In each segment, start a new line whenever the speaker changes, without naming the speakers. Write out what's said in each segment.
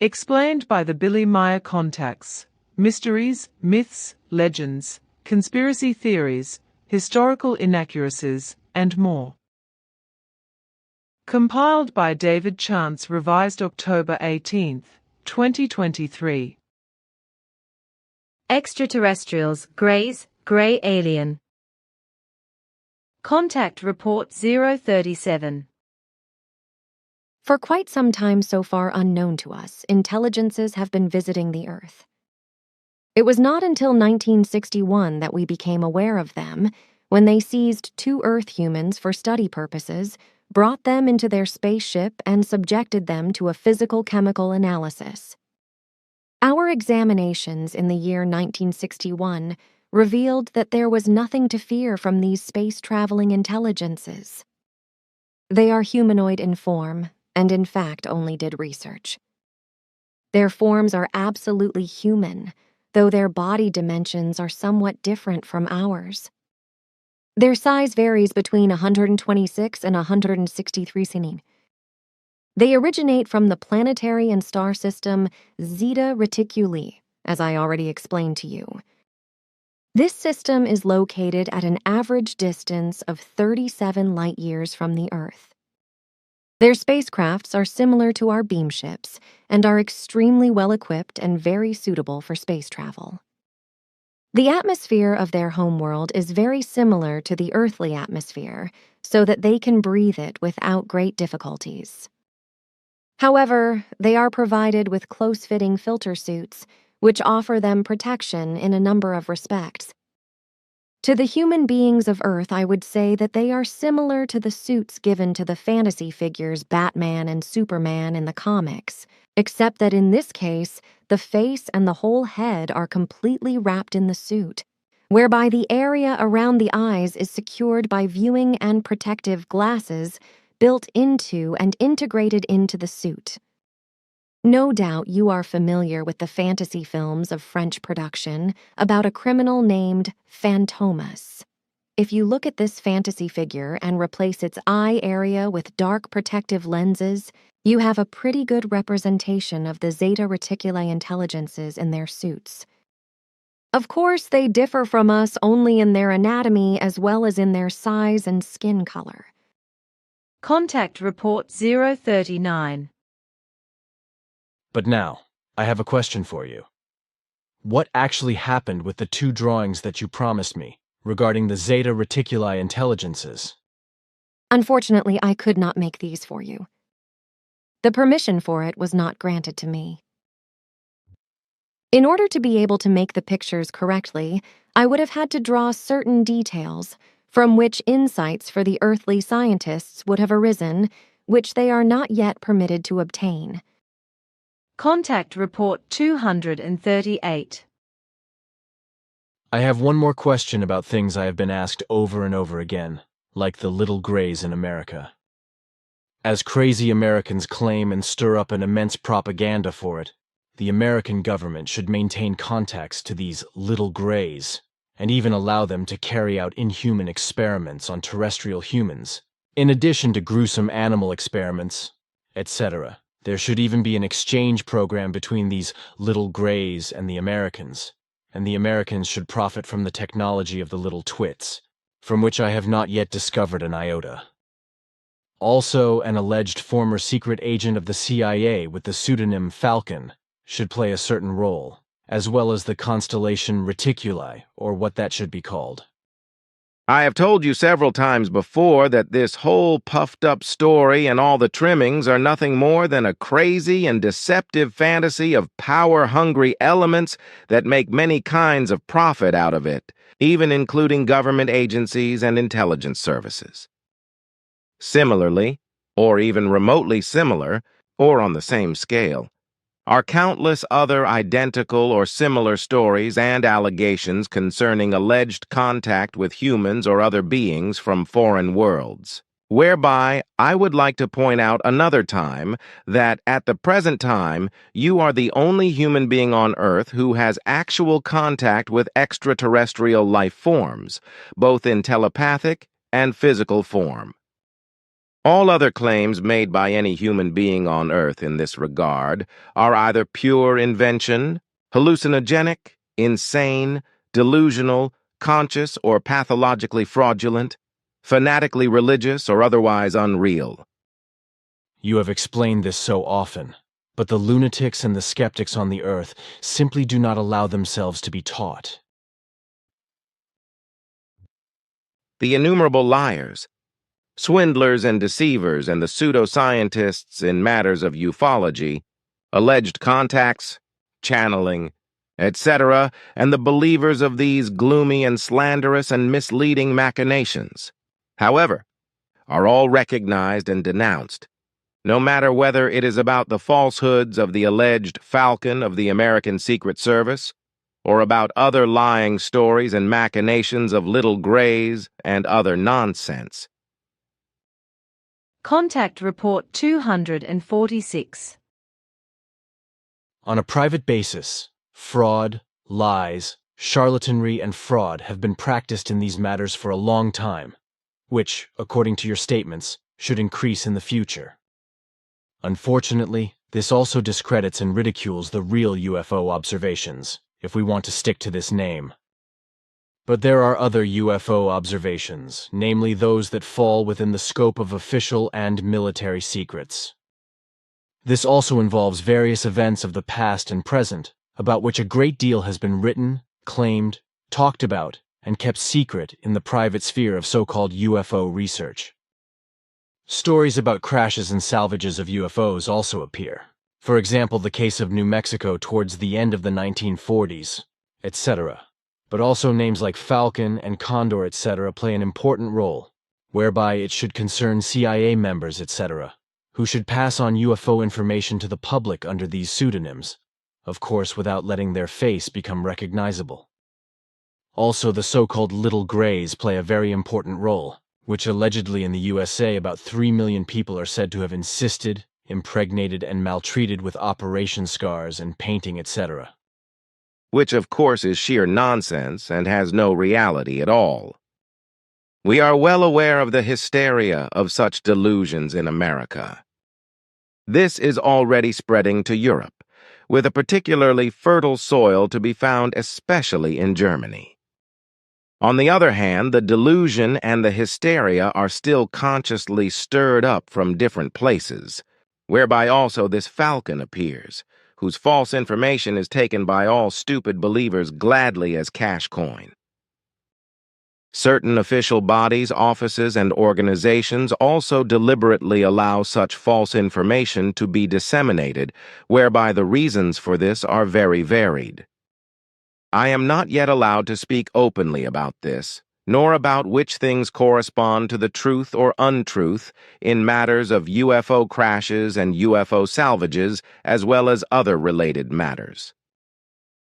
Explained by the Billy Meier contacts, mysteries, myths, legends, conspiracy theories, historical inaccuracies, and more. Compiled by David Chance, revised October 18, 2023.
Extraterrestrials, Greys, Gray Alien. Contact Report 037.
For quite some time so far unknown to us, intelligences have been visiting the Earth. It was not until 1961 that we became aware of them, when they seized 2 Earth humans for study purposes, brought them into their spaceship, and subjected them to a physical-chemical analysis. Our examinations in the year 1961 revealed that there was nothing to fear from these space-traveling intelligences. They are humanoid in form, and in fact only did research. Their forms are absolutely human, though their body dimensions are somewhat different from ours. Their size varies between 126 and 163 cm. They originate from the planetary and star system Zeta Reticuli, as I already explained to you. This system is located at an average distance of 37 light-years from the Earth. Their spacecrafts are similar to our beam ships and are extremely well-equipped and very suitable for space travel. The atmosphere of their homeworld is very similar to the earthly atmosphere, so that they can breathe it without great difficulties. However, they are provided with close-fitting filter suits, which offer them protection in a number of respects. To the human beings of Earth, I would say that they are similar to the suits given to the fantasy figures Batman and Superman in the comics, except that in this case, the face and the whole head are completely wrapped in the suit, whereby the area around the eyes is secured by viewing and protective glasses built into and integrated into the suit. No doubt you are familiar with the fantasy films of French production about a criminal named Fantomas. If you look at this fantasy figure and replace its eye area with dark protective lenses, you have a pretty good representation of the Zeta Reticuli intelligences in their suits. Of course, they differ from us only in their anatomy as well as in their size and skin color.
Contact Report 039.
But now, I have a question for you. What actually happened with the 2 drawings that you promised me regarding the Zeta Reticuli intelligences?
Unfortunately, I could not make these for you. The permission for it was not granted to me. In order to be able to make the pictures correctly, I would have had to draw certain details, from which insights for the earthly scientists would have arisen, which they are not yet permitted to obtain.
Contact Report 238.
I have one more question about things I have been asked over and over again, like the little grays in America. As crazy Americans claim and stir up an immense propaganda for it, the American government should maintain contacts to these little grays, and even allow them to carry out inhuman experiments on terrestrial humans, in addition to gruesome animal experiments, etc. There should even be an exchange program between these little grays and the Americans should profit from the technology of the little twits, from which I have not yet discovered an iota. Also, an alleged former secret agent of the CIA with the pseudonym Falcon should play a certain role, as well as the constellation Reticuli, or what that should be called.
I have told you several times before that this whole puffed-up story and all the trimmings are nothing more than a crazy and deceptive fantasy of power-hungry elements that make many kinds of profit out of it, even including government agencies and intelligence services. Similarly, or even remotely similar, or on the same scale, are countless other identical or similar stories and allegations concerning alleged contact with humans or other beings from foreign worlds. Whereby, I would like to point out another time that at the present time, you are the only human being on Earth who has actual contact with extraterrestrial life forms, both in telepathic and physical form. All other claims made by any human being on Earth in this regard are either pure invention, hallucinogenic, insane, delusional, conscious or pathologically fraudulent, fanatically religious or otherwise unreal.
You have explained this so often, but the lunatics and the skeptics on the Earth simply do not allow themselves to be taught.
The innumerable liars, swindlers and deceivers, and the pseudoscientists in matters of ufology, alleged contacts, channeling, etc., and the believers of these gloomy and slanderous and misleading machinations, however, are all recognized and denounced, no matter whether it is about the falsehoods of the alleged Falcon of the American Secret Service, or about other lying stories and machinations of little grays and other nonsense.
Contact Report 246.
On a private basis, fraud, lies, charlatanry, and fraud have been practiced in these matters for a long time, which, according to your statements, should increase in the future. Unfortunately, this also discredits and ridicules the real UFO observations, if we want to stick to this name. But there are other UFO observations, namely those that fall within the scope of official and military secrets. This also involves various events of the past and present, about which a great deal has been written, claimed, talked about, and kept secret in the private sphere of so-called UFO research. Stories about crashes and salvages of UFOs also appear. For example, the case of New Mexico towards the end of the 1940s, etc. But also names like Falcon and Condor, etc. play an important role, whereby it should concern CIA members, etc., who should pass on UFO information to the public under these pseudonyms, of course without letting their face become recognizable. Also, the so-called little grays play a very important role, which allegedly in the USA about 3 million people are said to have insisted, impregnated, and maltreated with operation scars and painting, etc.
Which of course is sheer nonsense and has no reality at all. We are well aware of the hysteria of such delusions in America. This is already spreading to Europe, with a particularly fertile soil to be found especially in Germany. On the other hand, the delusion and the hysteria are still consciously stirred up from different places, whereby also this Falcon appears, whose false information is taken by all stupid believers gladly as cash coin. Certain official bodies, offices, and organizations also deliberately allow such false information to be disseminated, whereby the reasons for this are very varied. I am not yet allowed to speak openly about this, nor about which things correspond to the truth or untruth in matters of UFO crashes and UFO salvages, as well as other related matters.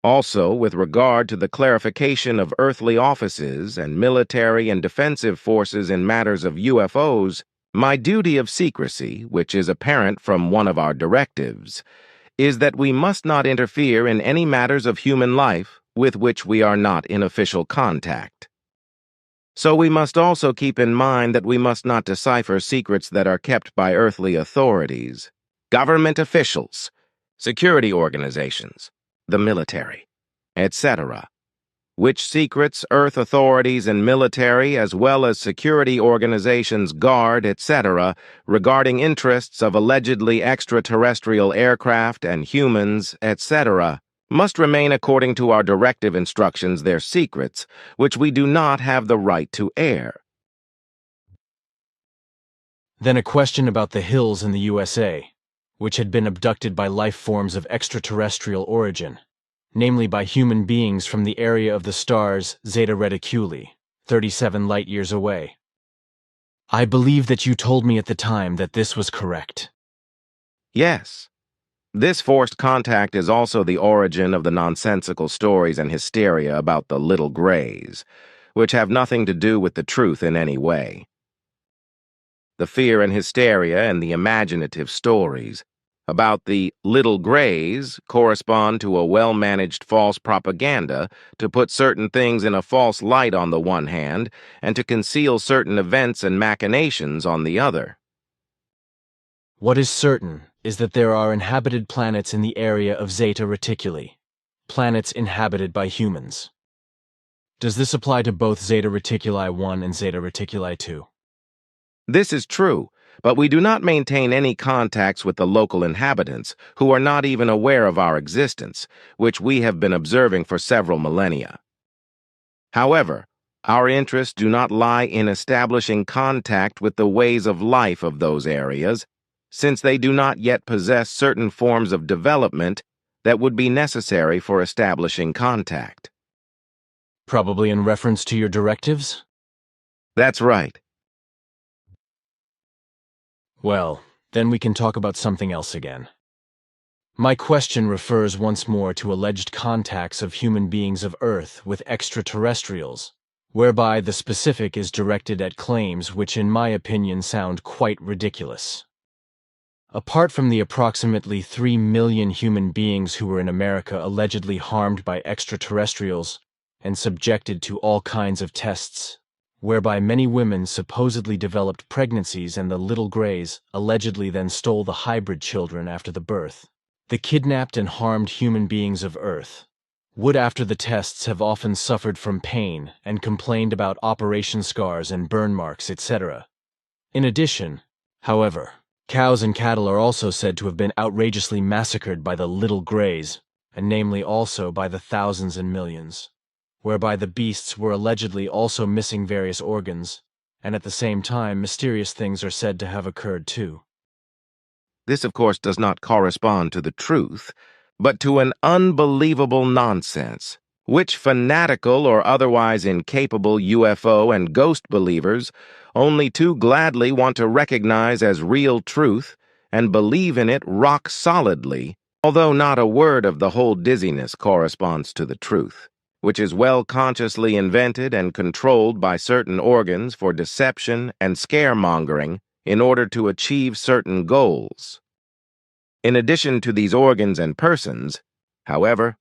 Also, with regard to the clarification of earthly offices and military and defensive forces in matters of UFOs, my duty of secrecy, which is apparent from one of our directives, is that we must not interfere in any matters of human life with which we are not in official contact. So we must also keep in mind that we must not decipher secrets that are kept by earthly authorities, government officials, security organizations, the military, etc., which secrets Earth authorities and military as well as security organizations guard, etc., regarding interests of allegedly extraterrestrial aircraft and humans, etc., must remain according to our directive instructions their secrets, which we do not have the right to air.
Then a question about the hills in the USA, which had been abducted by life forms of extraterrestrial origin, namely by human beings from the area of the stars Zeta Reticuli, 37 light-years away. I believe that you told me at the time that this was correct.
Yes. This forced contact is also the origin of the nonsensical stories and hysteria about the little grays, which have nothing to do with the truth in any way. The fear and hysteria and the imaginative stories about the little grays correspond to a well-managed false propaganda to put certain things in a false light on the one hand and to conceal certain events and machinations on the other.
What is certain is that there are inhabited planets in the area of Zeta Reticuli, planets inhabited by humans. Does this apply to both Zeta Reticuli 1 and Zeta Reticuli 2?
This is true, but we do not maintain any contacts with the local inhabitants who are not even aware of our existence, which we have been observing for several millennia. However, our interests do not lie in establishing contact with the ways of life of those areas, since they do not yet possess certain forms of development that would be necessary for establishing contact.
Probably in reference to your directives?
That's right.
Well, then we can talk about something else again. My question refers once more to alleged contacts of human beings of Earth with extraterrestrials, whereby the specific is directed at claims which in my opinion sound quite ridiculous. Apart from the approximately 3 million human beings who were in America allegedly harmed by extraterrestrials and subjected to all kinds of tests, whereby many women supposedly developed pregnancies and the little Greys allegedly then stole the hybrid children after the birth, the kidnapped and harmed human beings of Earth would after the tests have often suffered from pain and complained about operation scars and burn marks, etc. In addition, however, cows and cattle are also said to have been outrageously massacred by the little Greys, and namely also by the thousands and millions, whereby the beasts were allegedly also missing various organs, and at the same time mysterious things are said to have occurred too.
This, of course, does not correspond to the truth, but to an unbelievable nonsense, which fanatical or otherwise incapable UFO and ghost believers only too gladly want to recognize as real truth and believe in it rock solidly, although not a word of the whole dizziness corresponds to the truth, which is well consciously invented and controlled by certain organs for deception and scaremongering in order to achieve certain goals. In addition to these organs and persons, however,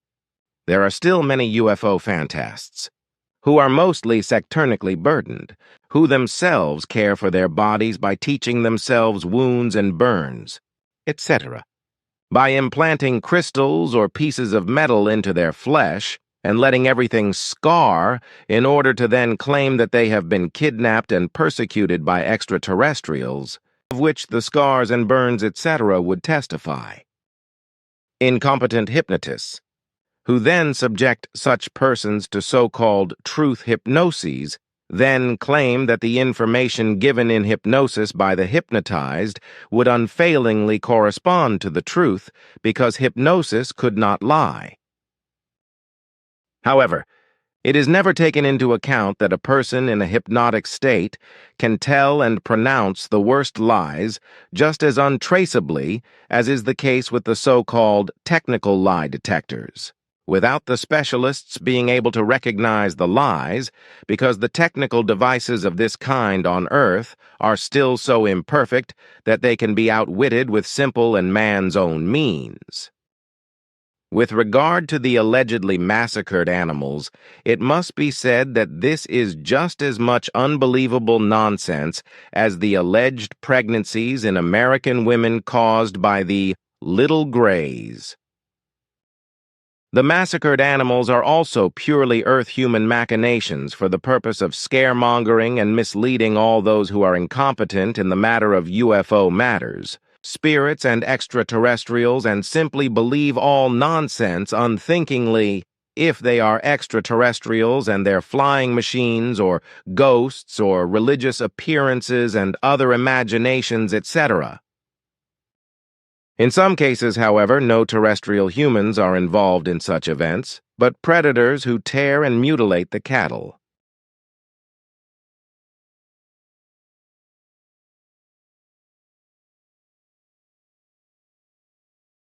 there are still many UFO fantasts, who are mostly secternically burdened, who themselves care for their bodies by teaching themselves wounds and burns, etc., by implanting crystals or pieces of metal into their flesh and letting everything scar in order to then claim that they have been kidnapped and persecuted by extraterrestrials, of which the scars and burns, etc., would testify. Incompetent hypnotists, who then subject such persons to so-called truth hypnoses, then claim that the information given in hypnosis by the hypnotized would unfailingly correspond to the truth because hypnosis could not lie. However, it is never taken into account that a person in a hypnotic state can tell and pronounce the worst lies just as untraceably as is the case with the so-called technical lie detectors, without the specialists being able to recognize the lies because the technical devices of this kind on Earth are still so imperfect that they can be outwitted with simple and man's own means. With regard to the allegedly massacred animals, it must be said that this is just as much unbelievable nonsense as the alleged pregnancies in American women caused by the little Greys. The massacred animals are also purely Earth-human machinations for the purpose of scaremongering and misleading all those who are incompetent in the matter of UFO matters, spirits and extraterrestrials, and simply believe all nonsense unthinkingly if they are extraterrestrials and their flying machines or ghosts or religious appearances and other imaginations, etc. In some cases, however, no terrestrial humans are involved in such events, but predators who tear and mutilate the cattle.